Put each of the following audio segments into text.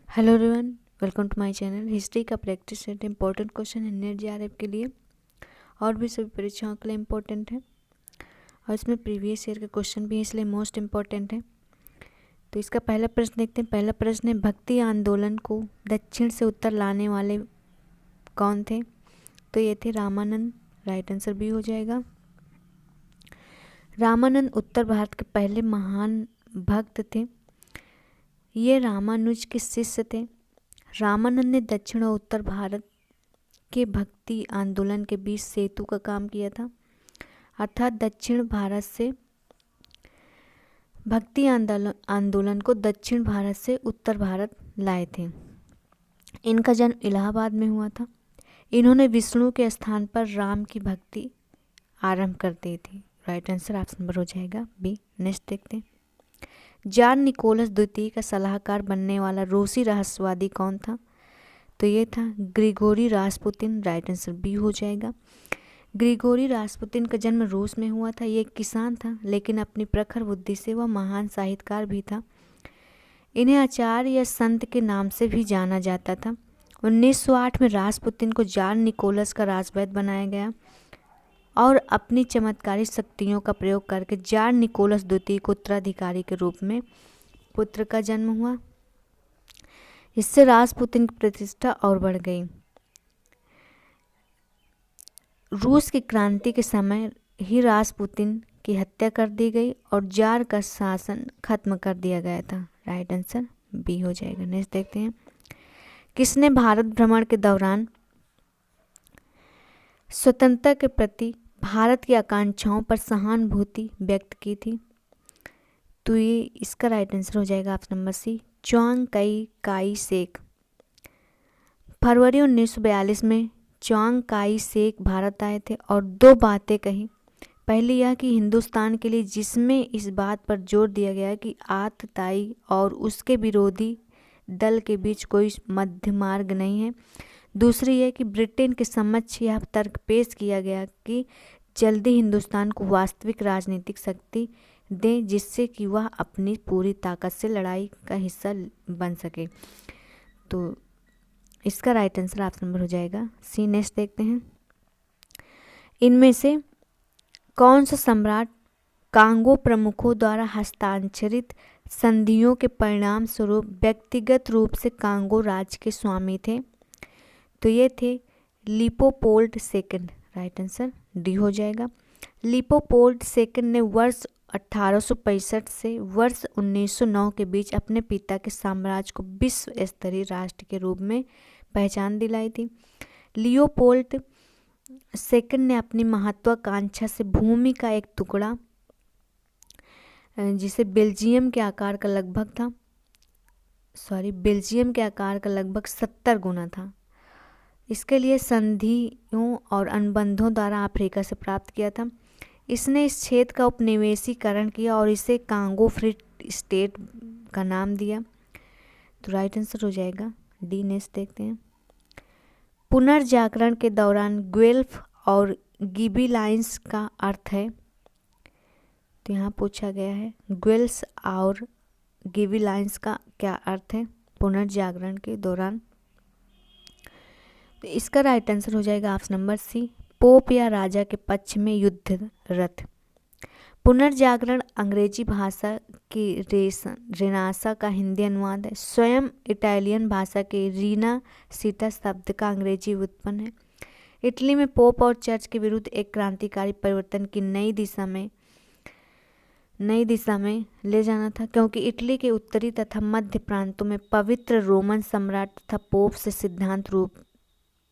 Hello everyone, welcome to my channel. History का practice set important question है NET JRF के लिए और भी सभी परीक्षाओं के लिए इम्पोर्टेंट है और इसमें प्रीवियस ईयर के क्वेश्चन भी इसलिए मोस्ट इम्पॉर्टेंट है। तो इसका पहला प्रश्न देखते हैं। पहला प्रश्न है, भक्ति आंदोलन को दक्षिण से उत्तर लाने वाले कौन थे? तो ये थे रामानंद। राइट आंसर बी हो जाएगा। रामानंद उत्तर भारत के पहले महान भक्त थे। ये रामानुज के शिष्य थे। रामानंद ने दक्षिण और उत्तर भारत के भक्ति आंदोलन के बीच सेतु का काम किया था, अर्थात दक्षिण भारत से भक्ति आंदोलन को दक्षिण भारत से उत्तर भारत लाए थे। इनका जन्म इलाहाबाद में हुआ था। इन्होंने विष्णु के स्थान पर राम की भक्ति आरंभ कर दी थी। राइट आंसर ऑप्शन नंबर हो जाएगा बी। नेक्स्ट देखते हैं। जार निकोलस द्वितीय का सलाहकार बनने वाला रूसी रहस्यवादी कौन था? तो ये था Grigori Rasputin. Right answer B हो जाएगा। ग्रिगोरी रासपुतिन का जन्म रूस में हुआ था। ये एक किसान था, लेकिन अपनी प्रखर बुद्धि से वह महान साहित्यकार भी था। इन्हें आचार्य या संत के नाम से भी जाना जाता था। 1908 में रासपुतिन को जार निकोलस का राजवैद्य बनाया गया और अपनी चमत्कारी शक्तियों का प्रयोग करके जार निकोलस द्वितीय को उत्तराधिकारी के रूप में पुत्र का जन्म हुआ। इससे रासपुतिन की प्रतिष्ठा और बढ़ गई। रूस की क्रांति के समय ही रासपुतिन की हत्या कर दी गई और जार का शासन खत्म कर दिया गया था। राइट आंसर बी हो जाएगा। नेक्स्ट देखते हैं। किसने भारत भ्रमण के दौरान स्वतंत्रता के प्रति भारत की आकांक्षाओं पर सहानुभूति व्यक्त की थी? तो ये इसका राइट आंसर हो जाएगा option number C, Chiang Kai Shek. फरवरी 1942 में च्वांग काई शेक भारत आए थे और दो बातें कही। पहली यह कि हिंदुस्तान के लिए, जिसमें इस बात पर जोर दिया गया कि आतताई और उसके विरोधी दल के बीच कोई मध्य मार्ग नहीं है। दूसरी यह कि ब्रिटेन के समक्ष यह तर्क पेश किया गया कि जल्दी हिंदुस्तान को वास्तविक राजनीतिक शक्ति दें, जिससे कि वह अपनी पूरी ताकत से लड़ाई का हिस्सा बन सके। तो इसका राइट आंसर ऑप्शन नंबर हो जाएगा सी। नेक्स्ट देखते हैं। इनमें से कौन सा सम्राट कांगो प्रमुखों द्वारा हस्ताक्षरित संधियों के परिणाम स्वरूप व्यक्तिगत रूप से कांगो राज्य के स्वामी थे? तो ये थे लिपोपोल्ड सेकंड। राइट आंसर डी हो जाएगा। लिपोपोल्ड सेकंड ने वर्ष 1865 से वर्ष 1909 के बीच अपने पिता के साम्राज्य को विश्व स्तरीय राष्ट्र के रूप में पहचान दिलाई थी। लियोपोल्ड सेकंड ने अपनी महत्वाकांक्षा से भूमि का एक टुकड़ा, जिसे बेल्जियम के आकार का लगभग 70 गुना था, इसके लिए संधियों और अनुबंधों द्वारा अफ्रीका से प्राप्त किया था। इसने इस क्षेत्र का उपनिवेशीकरण किया और इसे कांगो फ्री स्टेट का नाम दिया। तो राइट आंसर हो जाएगा डी। नेक्स्ट देखते हैं। पुनर्जागरण के दौरान ग्वेल्फ और गिबिलाइंस का अर्थ है? तो यहाँ पूछा गया है ग्वेल्स और गिबिलाइंस का क्या अर्थ है पुनर्जागरण के दौरान? तो इसका राइट आंसर हो जाएगा ऑप्शन नंबर सी, पोप या राजा के पक्ष में युद्धरत। पुनर्जागरण अंग्रेजी भाषा की रेनासा का हिंदी अनुवाद है। स्वयं इटालियन भाषा के रीना सीटा शब्द का अंग्रेजी व्युत्पन्न है। इटली में पोप और चर्च के विरुद्ध एक क्रांतिकारी परिवर्तन की नई दिशा में ले जाना था, क्योंकि इटली के उत्तरी तथा मध्य प्रांतों में पवित्र रोमन सम्राट तथा पोप से सिद्धांत रूप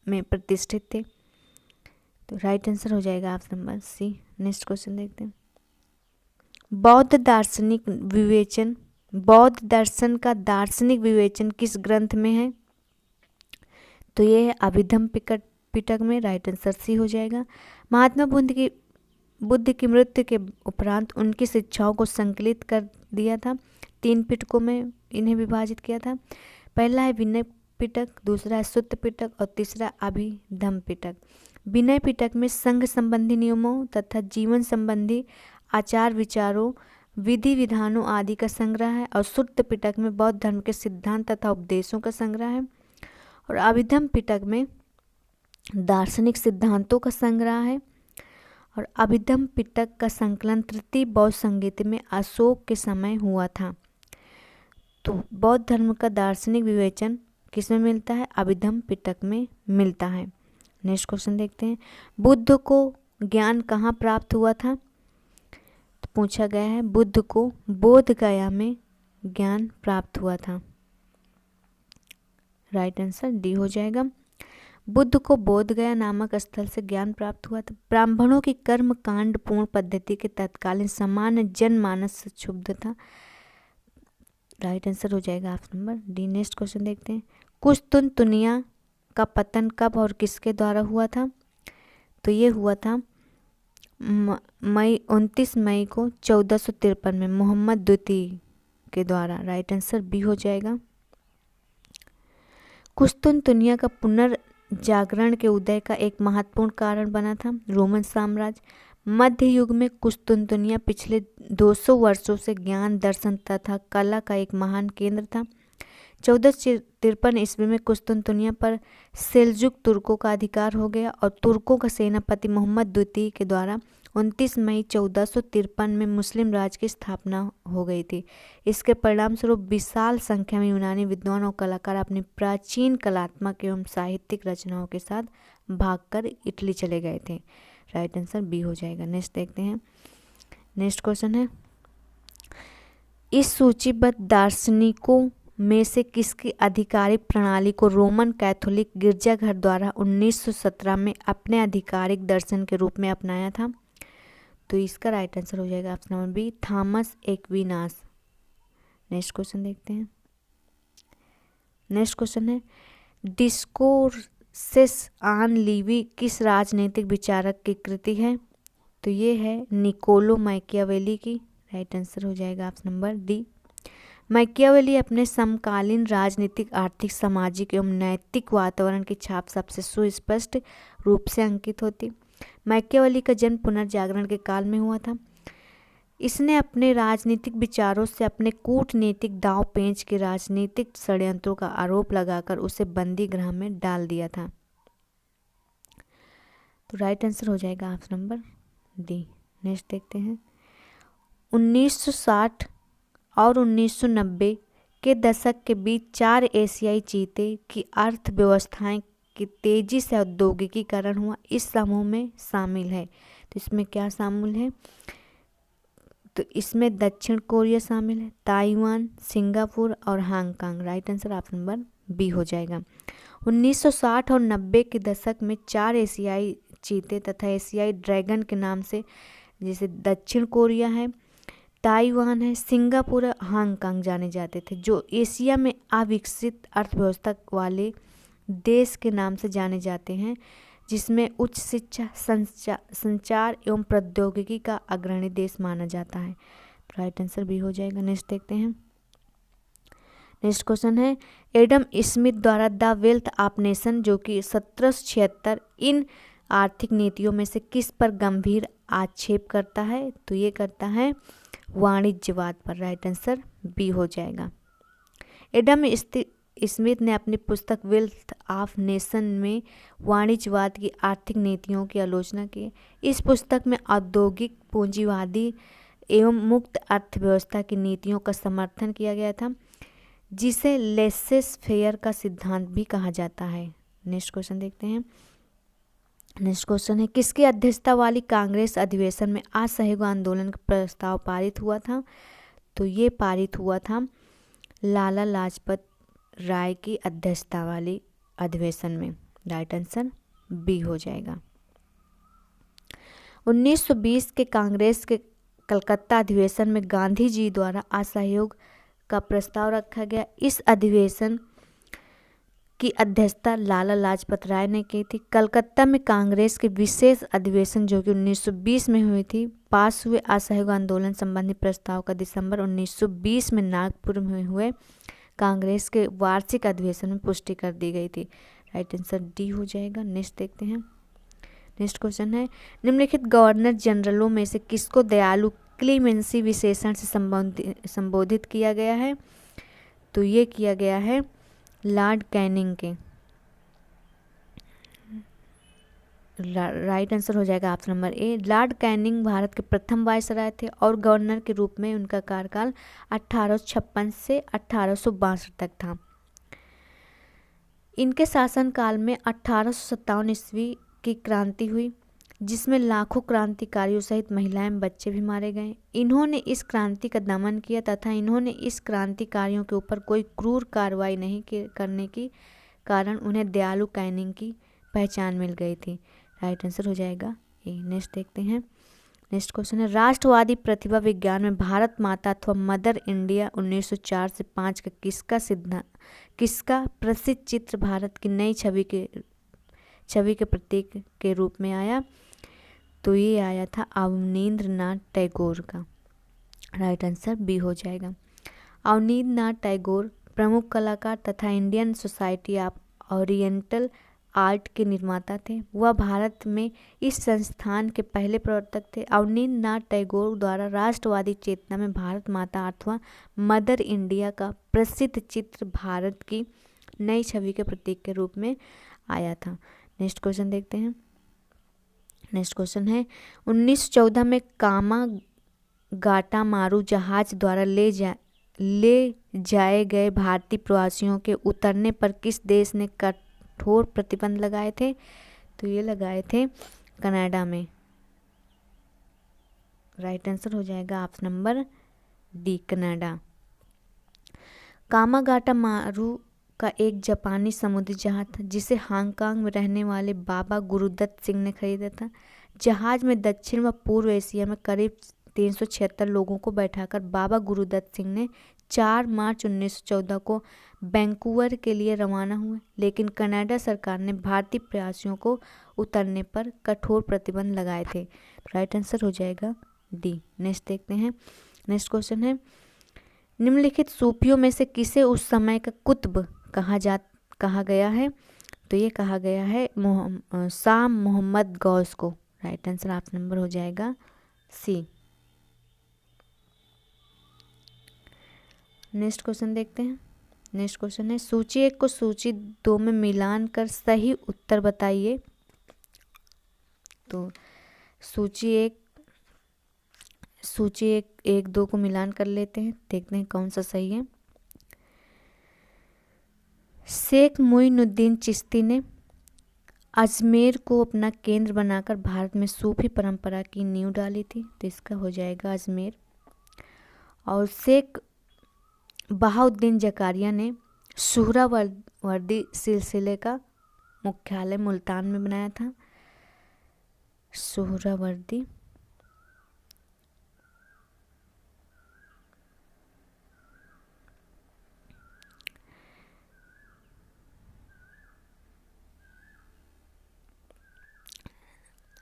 में प्रतिष्ठित थे। तो राइट आंसर हो जाएगा option number C. Next question देखते हैं। बौद्ध दर्शन का दार्शनिक विवेचन किस ग्रंथ में है? तो ये है अभिधम्म पिटक में। राइट आंसर सी हो जाएगा। महात्मा बुद्ध की मृत्यु के उपरांत उनकी शिक्षाओं को संकलित कर दिया था। 3 पिटकों में इन्हें विभाजित किया था। पहला है विनय पिटक, दूसरा है सुत्त पिटक और तीसरा अभिधम्म पिटक। विनय पिटक में संघ संबंधी नियमों तथा जीवन संबंधी आचार विचारों विधि विधानों आदि का संग्रह है। और सुत्त पिटक में बौद्ध धर्म के सिद्धांत तथा उपदेशों का संग्रह है। और अभिधम्म पिटक में दार्शनिक सिद्धांतों का संग्रह है। और अभिधम्म पिटक का संकलन तृतीय बौद्ध संहिता में अशोक के समय हुआ था। तो बौद्ध धर्म का दार्शनिक विवेचन किसमें मिलता है? अभिधम्म पिटक में मिलता है। नेक्स्ट क्वेश्चन देखते हैं, बुद्ध को ज्ञान कहाँ प्राप्त हुआ था? तो पूछा गया है बुद्ध को बोध गया में ज्ञान प्राप्त हुआ था। राइट आंसर डी हो जाएगा। बुद्ध को बोध गया नामक स्थल से ज्ञान प्राप्त हुआ था। ब्राह्मणों की कर्म कांड पूर्ण पद्धति के तत्कालीन सामान्य जनमानस से क्षुब्ध था। राइट आंसर हो जाएगा option number D. Next question देखते हैं, कुस्तुनतुनिया का पतन कब और किसके द्वारा हुआ था? तो ये हुआ था 29 मई को 1453 में मोहम्मद द्वितीय के द्वारा। राइट आंसर बी हो जाएगा। कुस्तुनतुनिया का पुनर्जागरण के उदय का एक महत्वपूर्ण कारण बना था रोमन साम्राज्य। मध्य युग में कुस्तुनतुनिया पिछले 200 वर्षों से ज्ञान, दर्शन तथा कला का एक महान केंद्र था। 1453 ईस्वी में कुस्तुनतुनिया पर सेल्जुक तुर्कों का अधिकार हो गया और तुर्कों का सेनापति मोहम्मद द्वितीय के द्वारा 29 मई 1453 में मुस्लिम राज की स्थापना हो गई थी। इसके परिणाम स्वरूप विशाल संख्या में यूनानी विद्वान और कलाकार अपनी प्राचीन कलात्मक एवं साहित्यिक रचनाओं के साथ भागकर इटली चले गए थे। राइट आंसर बी हो जाएगा। नेक्स्ट देखते हैं, नेक्स्ट क्वेश्चन है, इस सूचीबद्ध दार्शनिकों में से किसकी आधिकारिक प्रणाली को रोमन कैथोलिक गिरजाघर द्वारा 1917 में अपने आधिकारिक दर्शन के रूप में अपनाया था? तो इसका राइट आंसर हो जाएगा option number B, Thomas Aquinas. Next question देखते हैं, नेक्स्ट क्वेश्चन है, डिस्कोर्सेस ऑन लिवी किस राजनीतिक विचारक की कृति है? तो ये है निकोलो मैकियावेली की। राइट आंसर हो जाएगा ऑप्शन नंबर डी। मैकियावेली अपने समकालीन राजनीतिक, आर्थिक, सामाजिक एवं नैतिक वातावरण की छाप सबसे सुस्पष्ट रूप से अंकित होती। मैकियावेली का जन्म पुनर्जागरण के काल में हुआ था। इसने अपने राजनीतिक विचारों से अपने कूटनीतिक दांव पेंच के राजनीतिक षड्यंत्रों का आरोप लगाकर उसे बंदी गृह में डाल दिया था। तो राइट आंसर हो जाएगा ऑप्शन नंबर डी। नेक्स्ट देखते हैं, 1960 और 1990 के दशक के बीच 4 एशियाई चीते की अर्थव्यवस्थाएं की तेजी से औद्योगिकीकरण हुआ, इस समूह में शामिल है। तो इसमें क्या शामिल है? तो इसमें दक्षिण कोरिया शामिल है, ताइवान, सिंगापुर और Hong Kong. Right answer option number B हो जाएगा। 1960 और 90 के दशक में 4 एशियाई चीते तथा एशियाई ड्रैगन के नाम से, जैसे दक्षिण कोरिया है, ताइवान है, सिंगापुर, हांगकांग जाने जाते थे, जो एशिया में अविकसित अर्थव्यवस्था वाले देश के नाम से जाने जाते हैं, जिसमें उच्च शिक्षा, संचार एवं प्रौद्योगिकी का अग्रणी देश माना जाता है। राइट आंसर भी हो जाएगा। नेक्स्ट देखते हैं, नेक्स्ट क्वेश्चन है, एडम स्मिथ द्वारा द वेल्थ ऑफ नेशन जो कि 1776 इन आर्थिक नीतियों में से किस पर गंभीर आक्षेप करता है? तो ये करता है वाणिज्यवाद पर। राइट आंसर बी हो जाएगा। एडम स्मिथ ने अपनी पुस्तक वेल्थ ऑफ नेशन में वाणिज्यवाद की आर्थिक नीतियों की आलोचना की। इस पुस्तक में औद्योगिक पूंजीवादी एवं मुक्त अर्थव्यवस्था की नीतियों का समर्थन किया गया था, जिसे लेसेस फेयर का सिद्धांत भी कहा जाता है। नेक्स्ट क्वेश्चन देखते हैं, नेक्स्ट क्वेश्चन है, किसकी अध्यक्षता वाली कांग्रेस अधिवेशन में असहयोग आंदोलन का प्रस्ताव पारित हुआ था? तो ये पारित हुआ था लाला लाजपत राय की अध्यक्षता वाली अधिवेशन में। राइट आंसर बी हो जाएगा। 1920 के कांग्रेस के कलकत्ता अधिवेशन में गांधी जी द्वारा असहयोग का प्रस्ताव रखा गया। इस अधिवेशन की अध्यक्षता लाला लाजपत राय ने की थी। कलकत्ता में कांग्रेस के विशेष अधिवेशन जो कि 1920 में हुई थी, पास हुए असहयोग आंदोलन संबंधी प्रस्ताव का दिसंबर 1920 में नागपुर में हुए कांग्रेस के वार्षिक अधिवेशन में पुष्टि कर दी गई थी। राइट आंसर डी हो जाएगा। नेक्स्ट देखते हैं, नेक्स्ट क्वेश्चन है, निम्नलिखित गवर्नर जनरलों में से किसको दयालु क्लीमेंसी विशेषण से संबोधित किया गया है? तो ये किया गया है लॉर्ड कैनिंग के। राइट आंसर हो जाएगा option number A. Lord Canning Bharat के प्रथम वायसराय थे और गवर्नर के रूप में उनका कार्यकाल 1856 से 1862 तक था। इनके शासनकाल में 1857 ईस्वी की क्रांति हुई, जिसमें लाखों क्रांतिकारियों सहित महिलाएं बच्चे भी मारे गए। इन्होंने इस क्रांति का दमन किया तथा इन्होंने इस क्रांतिकारियों के ऊपर कोई क्रूर कार्रवाई नहीं करने के कारण उन्हें दयालु कैनिंग की पहचान मिल गई थी। राइट आंसर हो जाएगा ए। नेक्स्ट देखते हैं। नेक्स्ट क्वेश्चन है, राष्ट्रवादी प्रतिभा विज्ञान में भारत माता अथवा मदर इंडिया 1904 से 5 का किसका प्रसिद्ध चित्र भारत की नई छवि के प्रतीक के रूप में आया? तो ये आया था अवनींद्रनाथ टैगोर का। राइट आंसर बी हो जाएगा। अवनींद्रनाथ टैगोर प्रमुख कलाकार तथा Indian society of oriental art के निर्माता थे। वह भारत में इस संस्थान के पहले प्रवर्तक थे। अवनींद्रनाथ टैगोर द्वारा राष्ट्रवादी चेतना में भारत माता अथवा मदर इंडिया का प्रसिद्ध चित्र भारत की नई छवि के प्रतीक के रूप में आया था। नेक्स्ट क्वेश्चन देखते हैं। नेक्स्ट क्वेश्चन है, 1914 में कामागाटामारू जहाज द्वारा ले जाए गए भारतीय प्रवासियों के उतरने पर किस देश ने कठोर प्रतिबंध लगाए थे? तो ये लगाए थे कनाडा में। राइट आंसर हो जाएगा ऑप्शन नंबर डी, कनाडा। कामागाटामारू का एक जापानी समुद्री जहाज था जिसे हांगकांग में रहने वाले बाबा गुरुदत्त सिंह ने खरीदा था। जहाज में दक्षिण व पूर्व एशिया में करीब 376 लोगों को बैठाकर बाबा गुरुदत्त सिंह ने 4 मार्च 1914 को वैंकूवर के लिए रवाना हुए, लेकिन कनाडा सरकार ने भारतीय प्रवासियों को उतरने पर कठोर प्रतिबंध लगाए थे। राइट आंसर हो जाएगा डी। नेक्स्ट देखते हैं। नेक्स्ट क्वेश्चन है, निम्नलिखित सूफियों में से किसे उस समय का कुतुब कहा गया है? तो ये कहा गया है शाह मोहम्मद गौस को। राइट आंसर ऑप्शन नंबर हो जाएगा सी। नेक्स्ट क्वेश्चन देखते हैं। नेक्स्ट क्वेश्चन है, सूची 1 को सूची 2 में मिलान कर सही उत्तर बताइए। तो सूची एक 2 को मिलान कर लेते हैं, देखते हैं कौन सा सही है। शेख मोइनुद्दीन चिश्ती ने अजमेर को अपना केंद्र बनाकर भारत में सूफी परंपरा की नींव डाली थी, तो इसका हो जाएगा अजमेर। और शेख बहाउद्दीन जकारिया ने सुहरावर्दी सिलसिले का मुख्यालय मुल्तान में बनाया था। सुहरावर्दी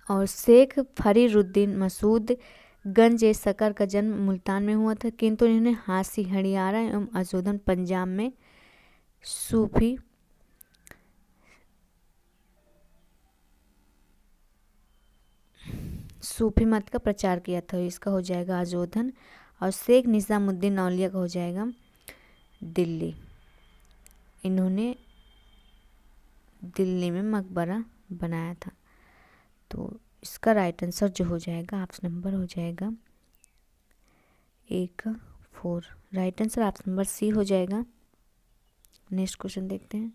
और शेख फरीरुद्दीन मसूद गंज ए सकर का जन्म मुल्तान में हुआ था, किंतु इन्होंने हांसी हरियाणा एवं अजोधन पंजाब में सूफी मत का प्रचार किया था। इसका हो जाएगा अजोधन। और शेख निजामुद्दीन औलिया का हो जाएगा दिल्ली। इन्होंने दिल्ली में मकबरा बनाया था। तो इसका राइट आंसर जो हो जाएगा ऑप्शन नंबर हो जाएगा 4। Right answer option number C हो जाएगा। नेक्स्ट क्वेश्चन देखते हैं।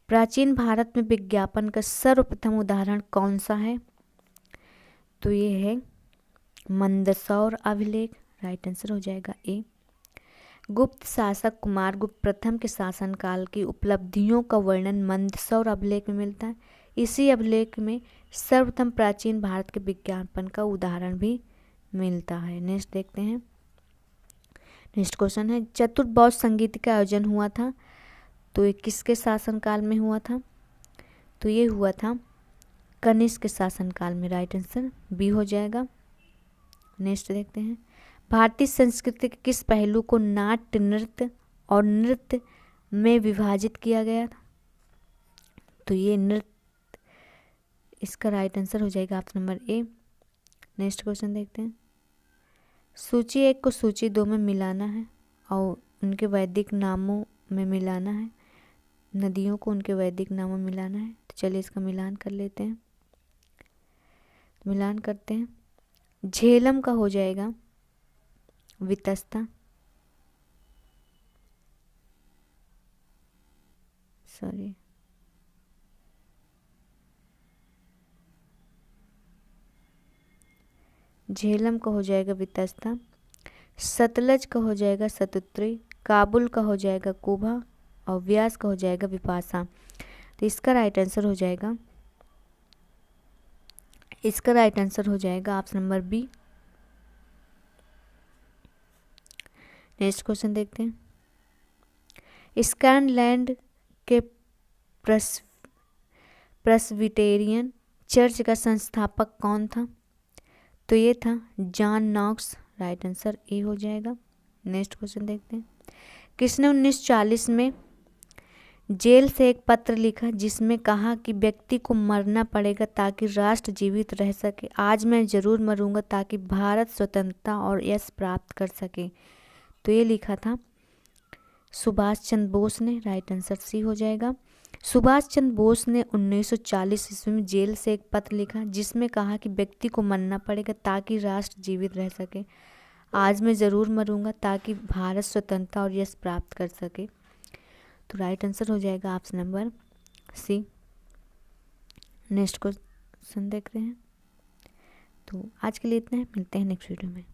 प्राचीन भारत में विज्ञापन का सर्वप्रथम उदाहरण कौन सा है? तो ये है मंदसौर अभिलेख। राइट आंसर हो जाएगा ए। गुप्त शासक कुमार गुप्त प्रथम के शासनकाल की उपलब्धियों का वर्णन मंदसौर अभिलेख में मिलता है। इसी अभिलेख में सर्वप्रथम प्राचीन भारत के विज्ञापन का उदाहरण भी मिलता है। नेक्स्ट देखते हैं। नेक्स्ट क्वेश्चन है, चतुर्बौध संगीत का आयोजन हुआ था, तो ये किसके शासनकाल में हुआ था? तो ये हुआ था कनिष्क के शासनकाल में। राइट आंसर बी हो जाएगा। नेक्स्ट देखते हैं। भारतीय संस्कृति के किस पहलू को नाट्य, नृत्य और नृत्य में विभाजित किया गया था? तो ये नृत्य, इसका राइट आंसर हो जाएगा option number A. Next question देखते हैं। सूची 1 को सूची 2 में मिलाना है और उनके वैदिक नामों में मिलाना है। नदियों को उनके वैदिक नामों में मिलाना है। तो चलिए इसका मिलान कर लेते हैं। मिलान करते हैं। झेलम का हो जाएगा वितस्ता, सॉरी झेलम का हो जाएगा वितस्ता, सतलज का हो जाएगा सतुत्री, काबुल का हो जाएगा कुभा और व्यास का हो जाएगा विपाशा। तो इसका राइट आंसर हो जाएगा option number B. Next question देखते हैं। स्कॉटलैंड के प्रेस्बिटेरियन चर्च का संस्थापक कौन था? तो ये था John Knox. Right answer A हो जाएगा। नेक्स्ट क्वेश्चन देखते हैं। किसने 1940 में जेल से एक पत्र लिखा जिसमें कहा कि व्यक्ति को मरना पड़ेगा ताकि राष्ट्र जीवित रह सके, आज मैं जरूर मरूंगा ताकि भारत स्वतंत्रता और यश प्राप्त कर सके? तो ये लिखा था सुभाष चंद्र बोस ने। राइट आंसर सी हो जाएगा। सुभाष चंद्र बोस ने 1940 ईस्वी में जेल से एक पत्र लिखा जिसमें कहा कि व्यक्ति को मरना पड़ेगा ताकि राष्ट्र जीवित रह सके, आज मैं ज़रूर मरूंगा ताकि भारत स्वतंत्रता और यश प्राप्त कर सके। तो राइट आंसर हो जाएगा option number C. Next question देख रहे हैं। तो आज के लिए इतना है, मिलते हैं नेक्स्ट वीडियो में।